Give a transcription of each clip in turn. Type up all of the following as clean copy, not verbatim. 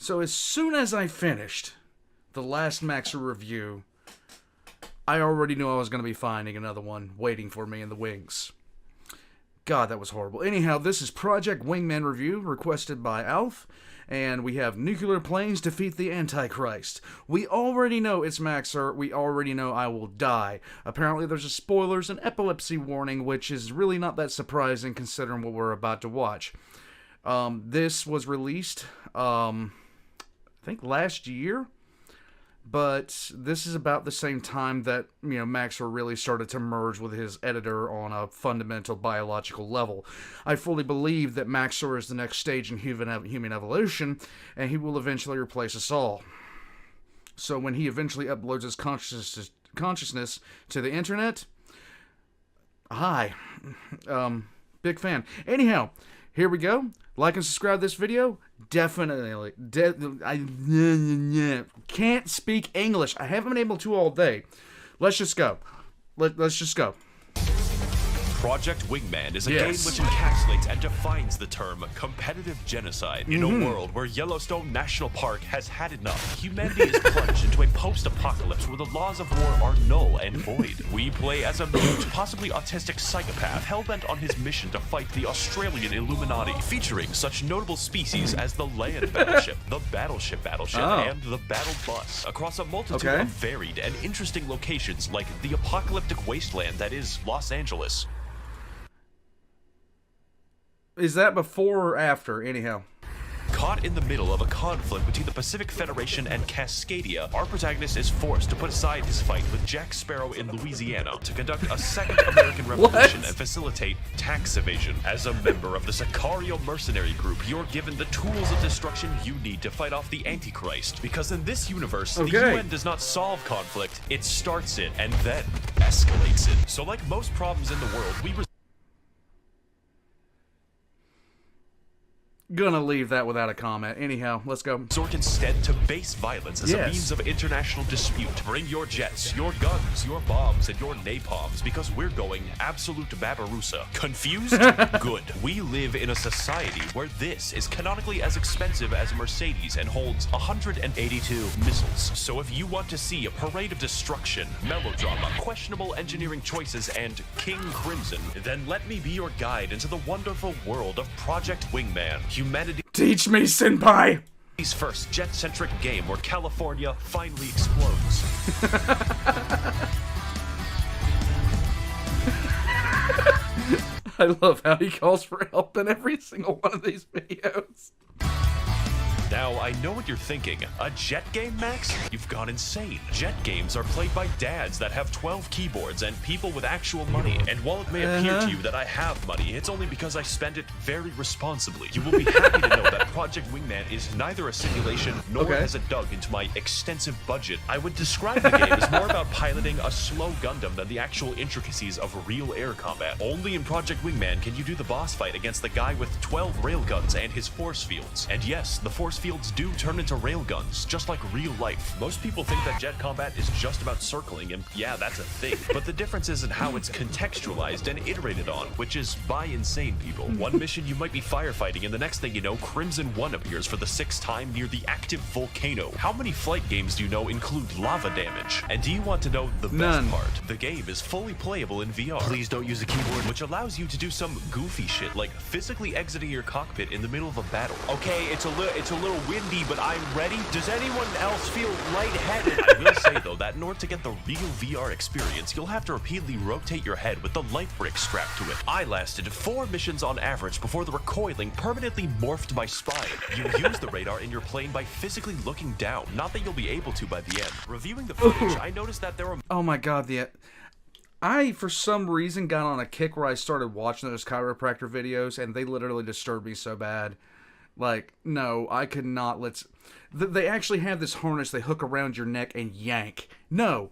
So as soon as I finished the last Max0r review, I already knew I was going to be finding another one waiting for me in the wings. God, that was horrible. Anyhow, this is Project Wingman review, requested by Alf, and we have nuclear planes defeat the Antichrist. We already know it's Max0r. We already know I will die. Apparently there's a spoilers and epilepsy warning, which is really not that surprising considering what we're about to watch. This was released, I think last year, but this is about the same time that, Max0r really started to merge with his editor on a fundamental biological level. I fully believe that Max0r is the next stage in human evolution, and he will eventually replace us all. So when he eventually uploads his consciousness to the internet, hi, big fan. Anyhow, here we go. Like and subscribe to this video. Definitely. I can't speak English. I haven't been able to all day. Let's just go. Let's just go. Project Wingman is a game which encapsulates and defines the term competitive genocide. In a world where Yellowstone National Park has had enough, humanity is plunged into a post-apocalypse where the laws of war are null and void. We play as a mute, possibly autistic psychopath hell-bent on his mission to fight the Australian Illuminati, featuring such notable species as the land battleship, the battleship, and the battle bus, across a multitude of varied and interesting locations like the apocalyptic wasteland that is Los Angeles. Is that before or after, anyhow? Caught in the middle of a conflict between the Pacific Federation and Cascadia, our protagonist is forced to put aside his fight with Jack Sparrow in Louisiana to conduct a second American Revolution and facilitate tax evasion. As a member of the Sicario mercenary group, you're given the tools of destruction you need to fight off the Antichrist. Because in this universe, the UN does not solve conflict, it starts it and then escalates it. So like most problems in the world, we Gonna leave that without a comment. Anyhow, let's go. resort instead to base violence as a means of international dispute. Bring your jets, your guns, your bombs, and your napalms, because we're going absolute Barbarossa. Confused? Good. We live in a society where this is canonically as expensive as a Mercedes and holds 182 missiles. So if you want to see a parade of destruction, melodrama, questionable engineering choices, and King Crimson, then let me be your guide into the wonderful world of Project Wingman. Teach me, senpai! Humanity's first jet-centric game where California finally explodes. I love how he calls for help in every single one of these videos. Now, I know what you're thinking. A jet game, Max? You've gone insane. Jet games are played by dads that have 12 keyboards and people with actual money. And while it may appear to you that I have money, it's only because I spend it very responsibly. You will be happy to know that Project Wingman is neither a simulation nor has it dug into my extensive budget. I would describe the game as more about piloting a slow Gundam than the actual intricacies of real air combat. Only in Project Wingman can you do the boss fight against the guy with 12 railguns and his force fields. And yes, the force fields do turn into railguns, just like real life. Most people think that jet combat is just about circling, and yeah, that's a thing. But the difference is in how it's contextualized and iterated on, which is by insane people. One mission you might be firefighting, and the next thing you know, Crimson 1 appears for the 6th time near the active volcano. How many flight games do you know include lava damage? And do you want to know the best part? The game is fully playable in VR. Please don't use a keyboard, which allows you to do some goofy shit, like physically exiting your cockpit in the middle of a battle. Okay, it's a little windy, but I'm ready. Does anyone else feel lightheaded? I will say, though, that in order to get the real VR experience, you'll have to repeatedly rotate your head with the light brick strapped to it. I lasted 4 missions on average before the recoiling permanently morphed my spine. You use the radar in your plane by physically looking down, not that you'll be able to by the end. Reviewing the footage, I noticed that there were... Oh my god, I, for some reason, got on a kick where I started watching those chiropractor videos, and they literally disturbed me so bad. Like, no, I could not. They actually have this harness they hook around your neck and yank. No,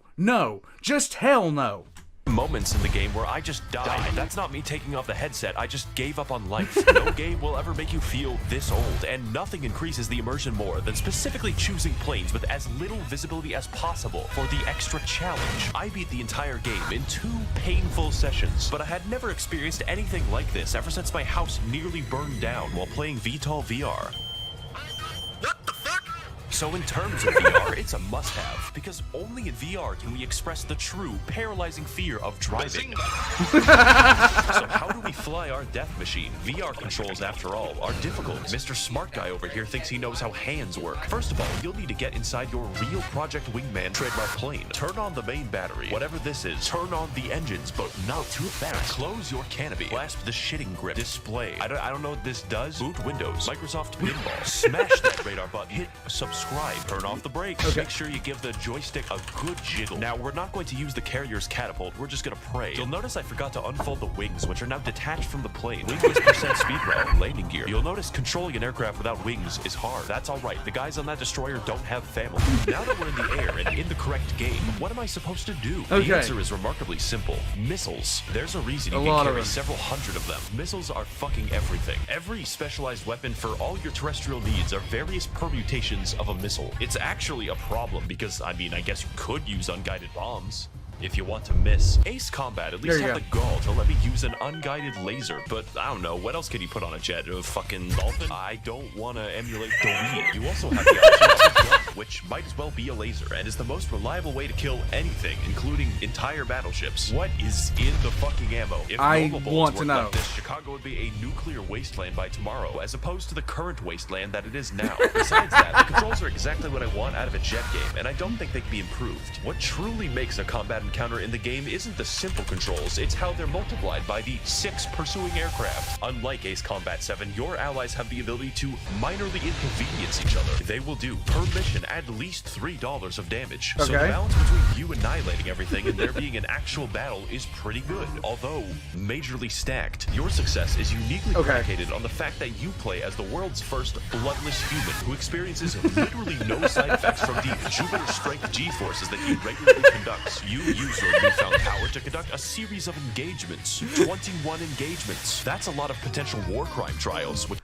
just hell no. Moments in the game where I just died. That's not me taking off the headset, I just gave up on life. No game will ever make you feel this old, and nothing increases the immersion more than specifically choosing planes with as little visibility as possible for the extra challenge. I beat the entire game in 2 painful sessions, but I had never experienced anything like this ever since my house nearly burned down while playing VTOL VR. What the fuck? So in terms of VR, it's a must-have, because only in VR can we express the true, paralyzing fear of driving. So how do we fly our death machine? VR controls, after all, are difficult. Mr. Smart Guy over here thinks he knows how hands work. First of all, you'll need to get inside your real Project Wingman trademark plane. Turn on the main battery. Whatever this is, turn on the engines, but not too fast. Close your canopy. Clasp the shitting grip. Display. I don't know what this does. Boot Windows. Microsoft Pinball. Smash that radar button. Hit subscribe. Turn off the brakes. Okay. Make sure you give the joystick a good jiggle. Now, we're not going to use the carrier's catapult. We're just going to pray. You'll notice I forgot to unfold the wings, which are now detached from the plane. Wing is percent speed route, landing gear. You'll notice controlling an aircraft without wings is hard. That's alright. The guys on that destroyer don't have family. Now that we're in the air and in the correct game, what am I supposed to do? Okay. The answer is remarkably simple. Missiles. There's a reason you can carry several hundred of them. Missiles are fucking everything. Every specialized weapon for all your terrestrial needs are various permutations of a missile. It's actually a problem because, I mean, I guess you could use unguided bombs if you want to miss. Ace Combat at least had the gall to let me use an unguided laser, but I don't know, what else can you put on a jet? A fucking dolphin? I don't want to emulate the Wii. You also have the option of a gun, which might as well be a laser, and is the most reliable way to kill anything, including entire battleships. What is in the fucking ammo? If normal bullets worked like this, Chicago would be a nuclear wasteland by tomorrow, as opposed to the current wasteland that it is now. Besides that, the controls are exactly what I want out of a jet game, and I don't think they can be improved. What truly makes a combat encounter in the game isn't the simple controls, it's how they're multiplied by the 6 pursuing aircraft. Unlike Ace Combat 7, your allies have the ability to minorly inconvenience each other. They will do, per mission, at least $3 of damage. So the balance between you annihilating everything and there being an actual battle is pretty good, although majorly stacked. Your success is uniquely predicated on the fact that you play as the world's first bloodless human who experiences literally no side effects from the Jupiter strength G-forces that he regularly conducts. You use your newfound power to conduct a series of engagements. 21 engagements. That's a lot of potential war crime trials, which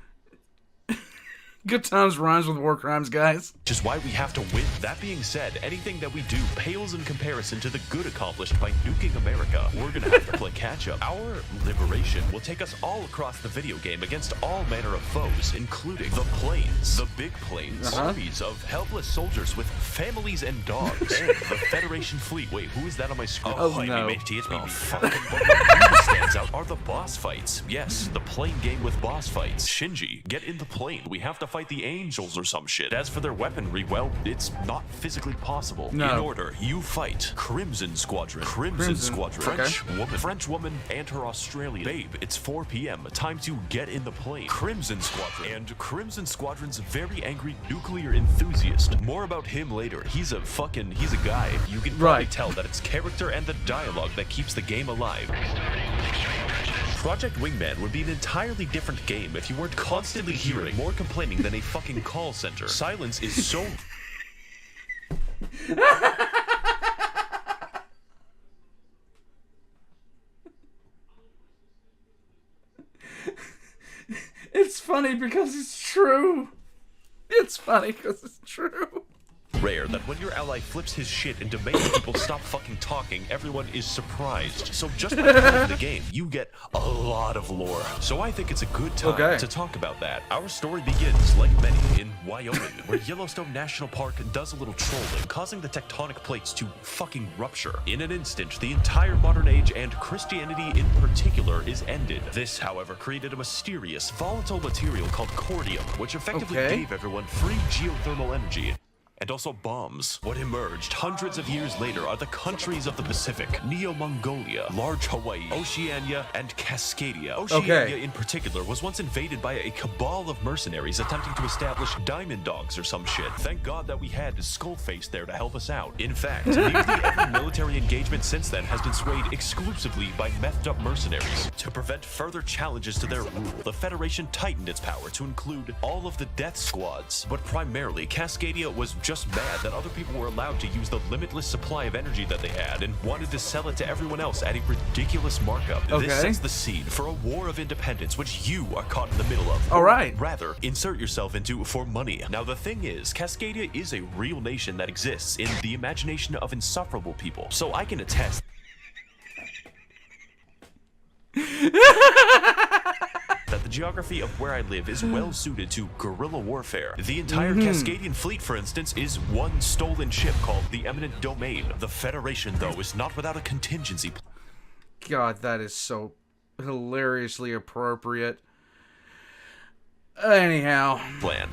Good times rhymes with war crimes, guys. Which is why we have to win. That being said, anything that we do pales in comparison to the good accomplished by nuking America. We're gonna have to play catch-up. Our liberation will take us all across the video game against all manner of foes, including the planes, the big planes, armies of helpless soldiers with families and dogs, and the Federation fleet. Wait, who is that on my screen? Oh, no. It's me. Fuck. What really stands out are the boss fights. Yes, the plane game with boss fights. Shinji, get in the plane. We have to fight the angels or some shit. As for their weaponry, well, it's not physically possible. No. In order, you fight Crimson Squadron. Crimson Squadron. French woman and her Australian babe. It's 4 p.m. Time to get in the plane. Crimson Squadron. And Crimson Squadron's very angry nuclear enthusiast. More about him later. He's a guy. You can probably tell that it's character and the dialogue that keeps the game alive. Project Wingman would be an entirely different game if you weren't constantly hearing more complaining than a fucking call center. Silence is so... It's funny because it's true. It's funny because it's true. Rare that when your ally flips his shit and demands people stop fucking talking, everyone is surprised. So just by playing the game, you get a lot of lore. So I think it's a good time to talk about that. Our story begins, like many, in Wyoming, where Yellowstone National Park does a little trolling, causing the tectonic plates to fucking rupture. In an instant, the entire modern age and Christianity in particular is ended. This, however, created a mysterious, volatile material called cordium, which effectively gave everyone free geothermal energy. And also bombs. What emerged hundreds of years later are the countries of the Pacific: Neo-Mongolia, Large Hawaii, Oceania, and Cascadia. Oceania in particular was once invaded by a cabal of mercenaries attempting to establish diamond dogs or some shit. Thank God that we had Skullface there to help us out. In fact, nearly every military engagement since then has been swayed exclusively by methed up mercenaries. To prevent further challenges to their rule, the Federation tightened its power to include all of the death squads. But primarily, Cascadia was just mad that other people were allowed to use the limitless supply of energy that they had and wanted to sell it to everyone else at a ridiculous markup. This sets the scene for a war of independence, which you are caught in the middle of. Rather, insert yourself into for money. Now, the thing is, Cascadia is a real nation that exists in the imagination of insufferable people, so I can attest that the The geography of where I live is well suited to guerrilla warfare. The entire Cascadian fleet, for instance, is one stolen ship called the Eminent Domain. The Federation, though, is not without a contingency plan. God, that is so hilariously appropriate. Anyhow.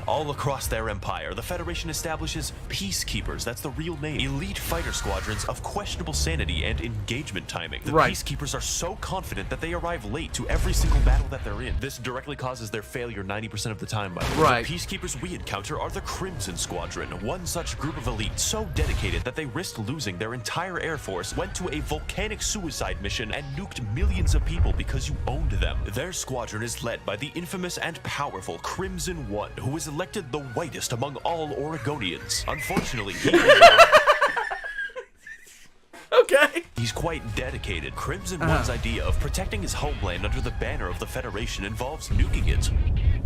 All across their empire, the Federation establishes peacekeepers, that's the real name, elite fighter squadrons of questionable sanity and engagement timing. The peacekeepers are so confident that they arrive late to every single battle that they're in. This directly causes their failure 90% of the time, by the way. The peacekeepers we encounter are the Crimson Squadron, one such group of elite so dedicated that they risked losing their entire air force, went to a volcanic suicide mission, and nuked millions of people because you owned them. Their squadron is led by the infamous and powerful Crimson One, who was elected the whitest among all Oregonians. Unfortunately, he's quite dedicated. Crimson One's idea of protecting his homeland under the banner of the Federation involves nuking it.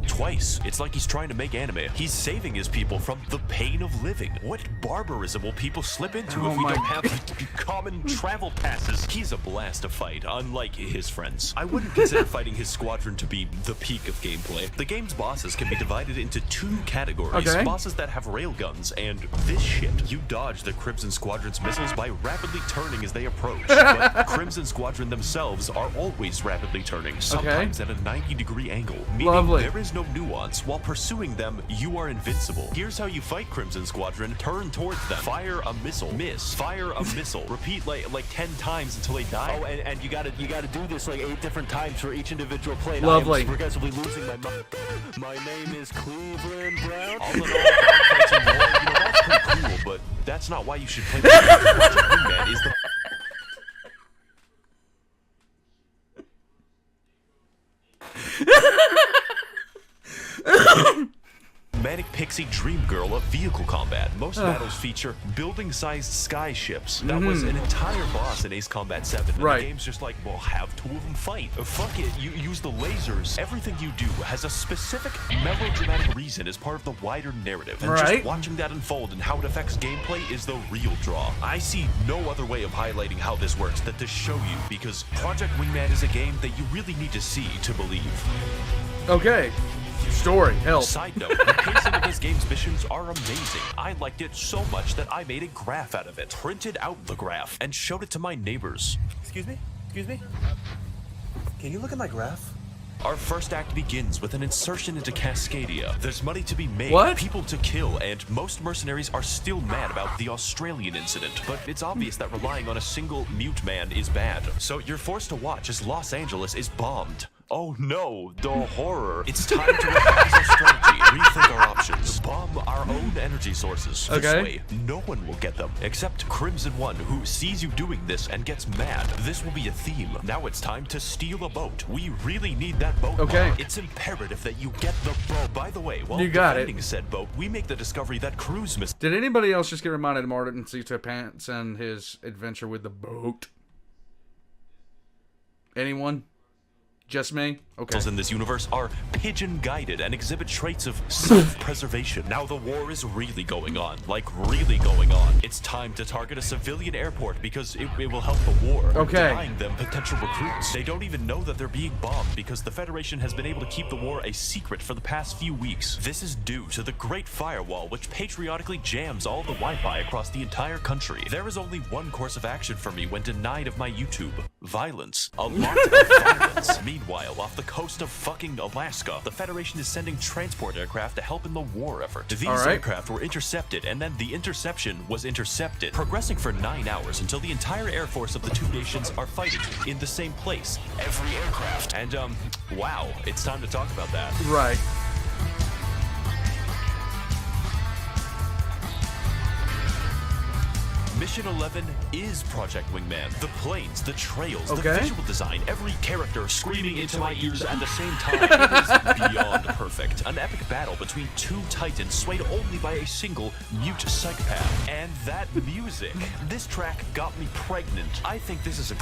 Twice. It's like he's trying to make anime. He's saving his people from the pain of living. What barbarism will people slip into if we don't have common travel passes? He's a blast to fight, unlike his friends. I wouldn't consider fighting his squadron to be the peak of gameplay. The game's bosses can be divided into two categories. Bosses that have railguns and this shit. You dodge the Crimson Squadron's missiles by rapidly turning as they approach. But Crimson Squadron themselves are always rapidly turning, sometimes at a 90-degree angle. Meaning there is no nuance. While pursuing them, you are invincible. Here's how you fight Crimson Squadron. Turn towards them. Fire a missile. Miss. Fire a missile. Repeat like 10 times until they die. Oh, and you gotta do this like 8 different times for each individual plane. Lovely. I am progressively losing my mind. My name is Cleveland Brown. All in all, fighting war, that's pretty cool, but that's not why you should play the game. Wingman is the Manic Pixie Dream Girl of vehicle combat. Most battles feature building-sized sky ships. That was an entire boss in Ace Combat 7. And the game's just like, well, have 2 of them fight. Fuck it, you use the lasers. Everything you do has a specific melodramatic reason as part of the wider narrative. And just watching that unfold and how it affects gameplay is the real draw. I see no other way of highlighting how this works than to show you, because Project Wingman is a game that you really need to see to believe. Story, help. Side note, the pacing of this game's missions are amazing. I liked it so much that I made a graph out of it, printed out the graph, and showed it to my neighbors. Excuse me? Can you look at my graph? Our first act begins with an insertion into Cascadia. There's money to be made, people to kill, and most mercenaries are still mad about the Australian incident. But it's obvious that relying on a single mute man is bad. So you're forced to watch as Los Angeles is bombed. Oh no, the horror. It's time to revise our strategy, rethink our options, bomb our own energy sources. This way, no one will get them, except Crimson One, who sees you doing this and gets mad. This will be a theme. Now it's time to steal a boat. We really need that boat. It's imperative that you get the boat. By the way, while defending said boat, we make the discovery that cruise missiles. Did anybody else just get reminded of Martin C. Pants and his adventure with the boat? Anyone? Just me? Okay. In this universe are pigeon-guided and exhibit traits of self-preservation. Now the war is really going on. Like, really going on. It's time to target a civilian airport because it will help the war. Denying them potential recruits. They don't even know that they're being bombed because the Federation has been able to keep the war a secret for the past few weeks. This is due to the Great Firewall, which patriotically jams all the Wi-Fi across the entire country. There is only one course of action for me when denied of my YouTube. Violence. A lot of violence. Meanwhile, off the coast of fucking Alaska, the Federation is sending transport aircraft to help in the war effort. These aircraft were intercepted, and then the interception was intercepted, progressing for 9 hours until the entire air force of the two nations are fighting in the same place. Every aircraft. And, wow, it's time to talk about that. Mission 11 is Project Wingman. The planes, the trails, the visual design, every character screaming into my ears at the same time. It is beyond perfect. An epic battle between 2 titans swayed only by a single mute psychopath. And that music. This track got me pregnant. I think this is a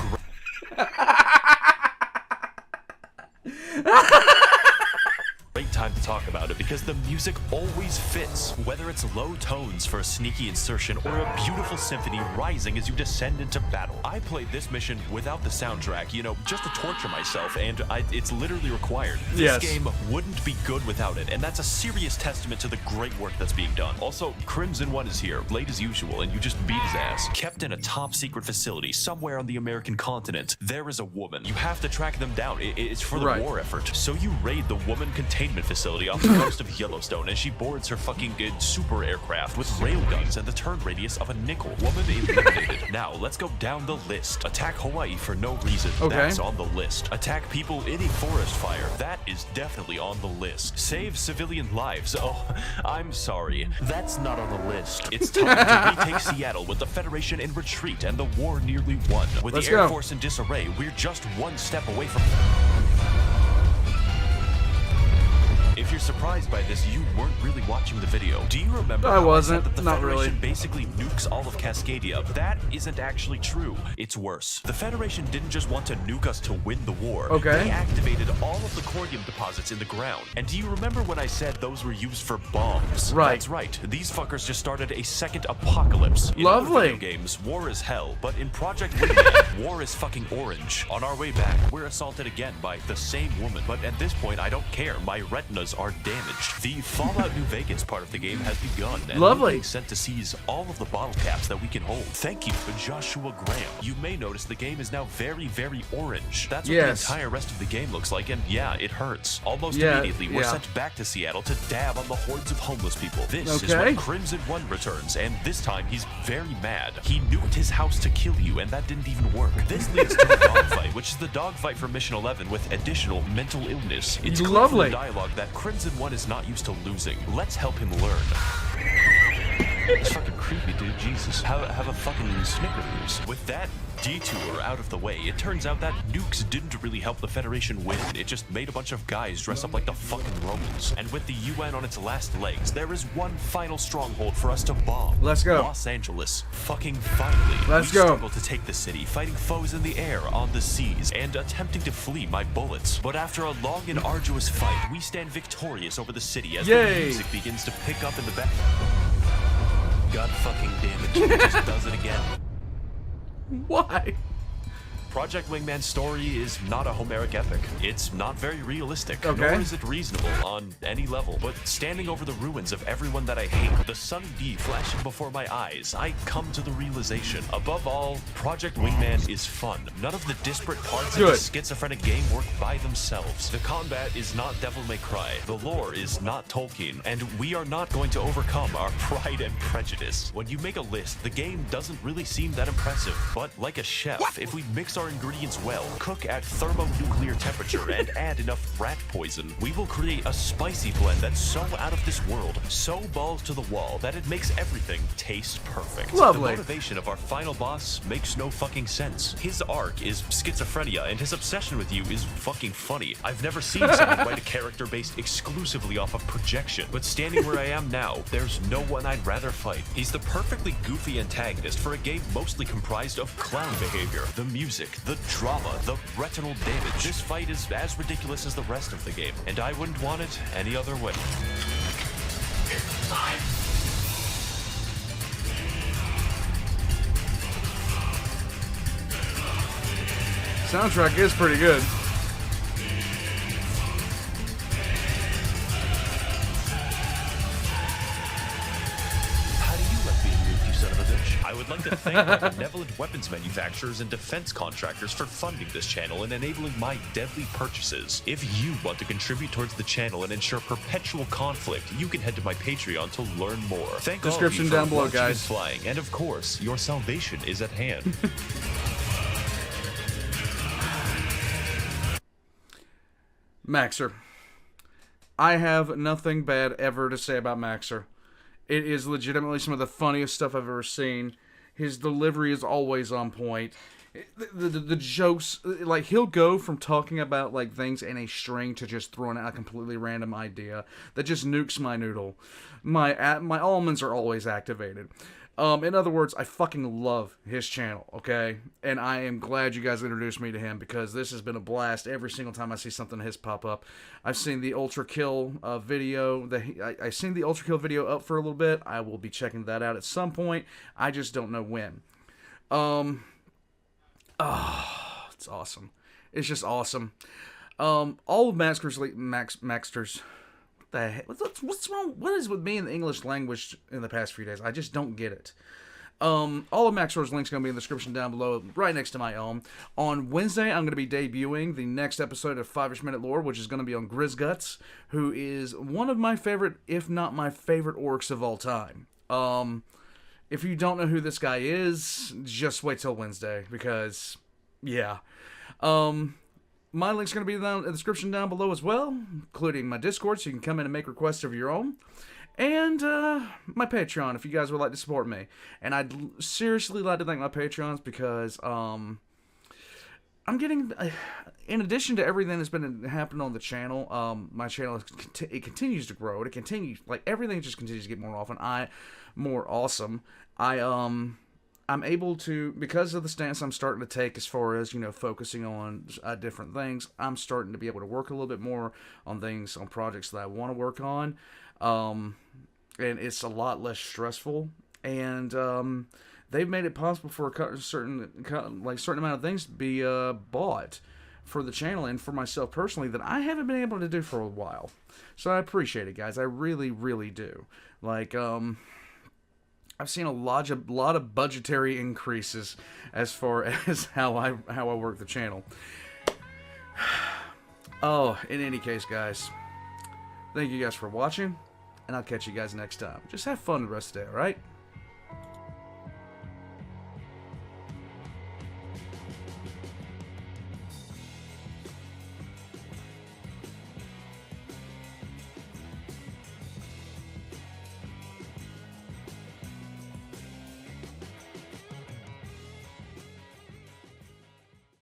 great time to talk about it. because the music always fits, whether it's low tones for a sneaky insertion or a beautiful symphony rising as you descend into battle. I played this mission without the soundtrack, you know, just to torture myself, and it's literally required. This game wouldn't be good without it, and that's a serious testament to the great work that's being done. Also, Crimson One is here, late as usual, and you just beat his ass. Kept in a top secret facility somewhere on the American continent, there is a woman. You have to track them down. It's for the war effort. So you raid the woman containment facility off the coast of Yellowstone, and she boards her fucking super aircraft with railguns and the turn radius of a nickel. Woman eliminated. Now, let's go down the list. Attack Hawaii for no reason. That's on the list. Attack people in a forest fire. That is definitely on the list. Save civilian lives. Oh, I'm sorry. That's not on the list. It's time to retake Seattle with the Federation in retreat and the war nearly won. With the Air Force in disarray, we're just one step away from... If you're surprised by this, you weren't really watching the video. Do you remember how I said that the Federation basically nukes all of Cascadia? That isn't actually true. It's worse. The Federation didn't just want to nuke us to win the war. They activated all of the cordium deposits in the ground. And do you remember when I said those were used for bombs? That's right. These fuckers just started a second apocalypse. In other video games, war is hell, but in Project Wingman, war is fucking orange. On our way back, we're assaulted again by the same woman. But at this point, I don't care. My retinas are damaged. The Fallout New Vegas part of the game has begun, and we're being sent to seize all of the bottle caps that we can hold. Thank you, Joshua Graham. You may notice the game is now very, very orange. That's what the entire rest of the game looks like, and yeah, it hurts. Almost immediately, we're sent back to Seattle to dab on the hordes of homeless people. This is when Crimson One returns, and this time he's very mad. He nuked his house to kill you, and that didn't even work. This leads to a dogfight, which is the dogfight for Mission 11 with additional mental illness. It's clear from the dialogue that Crimson One is not used to losing. Let's help him learn. It's fucking creepy, dude. Jesus. Have a fucking Snickerdoodles. With that detour out of the way, it turns out that nukes didn't really help the Federation win. It just made a bunch of guys dress up like the fucking Romans. And with the UN on its last legs, there is one final stronghold for us to bomb. Let's go. Los Angeles. Fucking finally. Let's go. We struggle to take the city, fighting foes in the air, on the seas, and attempting to flee my bullets. But after a long and arduous fight, we stand victorious over the city as the music begins to pick up in the back. God fucking damn it. It just does it again. Why? Project Wingman's story is not a Homeric epic. It's not very realistic, nor is it reasonable on any level. But standing over the ruins of everyone that I hate, the sunny D flashing before my eyes, I come to the realization. Above all, Project Wingman is fun. None of the disparate parts of the schizophrenic game work by themselves. The combat is not Devil May Cry. The lore is not Tolkien. And we are not going to overcome our pride and prejudice. When you make a list, the game doesn't really seem that impressive. But like a chef, if we mix our ingredients well, cook at thermonuclear temperature, and add enough rat poison, we will create a spicy blend that's so out of this world, so balls to the wall, that it makes everything taste perfect. The motivation of our final boss makes no fucking sense. His arc is schizophrenia, and his obsession with you is fucking funny. I've never seen someone write a character based exclusively off of projection, but standing where I am now, there's no one I'd rather fight. He's the perfectly goofy antagonist for a game mostly comprised of clown behavior. The music, the drama, the retinal damage. This fight is as ridiculous as the rest of the game, and I wouldn't want it any other way. Soundtrack is pretty good. I would like to thank my benevolent weapons manufacturers and defense contractors for funding this channel and enabling my deadly purchases. If you want to contribute towards the channel and ensure perpetual conflict, you can head to my Patreon to learn more. Thank all of you for down below, watching guys. and flying, and of course, your salvation is at hand. Max0r. I have nothing bad ever to say about Max0r. It is legitimately some of the funniest stuff I've ever seen. His delivery is always on point. the jokes, like, he'll go from talking about, like, things in a string to just throwing out a completely random idea that just nukes my noodle. My almonds are always activated. In other words, I fucking love his channel, okay? And I am glad you guys introduced me to him, because this has been a blast every single time I see something of his pop up. I've seen the Ultra Kill video. I've seen the Ultra Kill video up for a little bit. I will be checking that out at some point. I just don't know when. It's awesome. It's just awesome. All of Max0r's what the heck? What's wrong? What is with me in the English language in the past few days? I just don't get it. All of Max0r's links are going to be in the description down below, right next to my own. On Wednesday, I'm going to be debuting the next episode of 5-ish Minute Lore, which is going to be on Grizzguts, who is one of my favorite, if not my favorite, orcs of all time. If you don't know who this guy is, just wait till Wednesday, because, yeah. My link's going to be down in the description down below as well, including my Discord, so you can come in and make requests of your own. And my Patreon, if you guys would like to support me. And I'd seriously like to thank my Patreons, because I'm getting, in addition to everything that's been happening on the channel, my channel, it continues to grow. It continues, like, everything just continues to get more awesome. I'm able to, because of the stance I'm starting to take as far as, you know, focusing on different things, I'm starting to be able to work a little bit more on things, on projects that I want to work on. And it's a lot less stressful. And they've made it possible for a certain amount of things to be bought for the channel and for myself personally that I haven't been able to do for a while. So I appreciate it, guys. I really, really do. Like, I've seen a lot of budgetary increases as far as how I work the channel. Oh, in any case, guys, thank you guys for watching, and I'll catch you guys next time. Just have fun the rest of the day, alright?